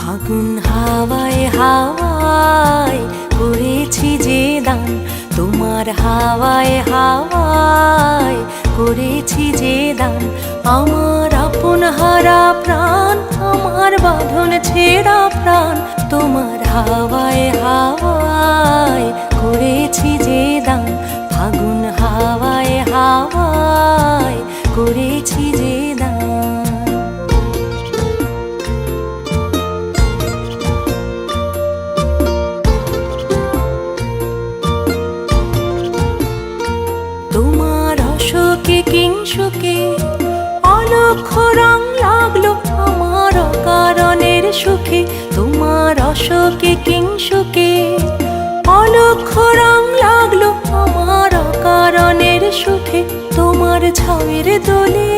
ফাগুন হাওয়ায় হাওয়ায় করেছি যে দান, তোমার হাওয়ায় হাওয়ায় করেছি যে দান। আমার আপন হারা প্রাণ, আমার বাঁধন ছেঁড়া প্রাণ, তোমার হাওয়ায় হাওয়ায় করেছি যে দান। ফাগুন হাওয়ায় হাওয়ায় করেছি যে দান। তোমার অশোকে কিংশুকে অলক্ষ রং লাগলো আমার অকারণের সুখে। তোমার অশোকে কিংশুকে অলক্ষ রং লাগলো আমার অকারণের সুখে। তোমার ছাউয়ের দোলে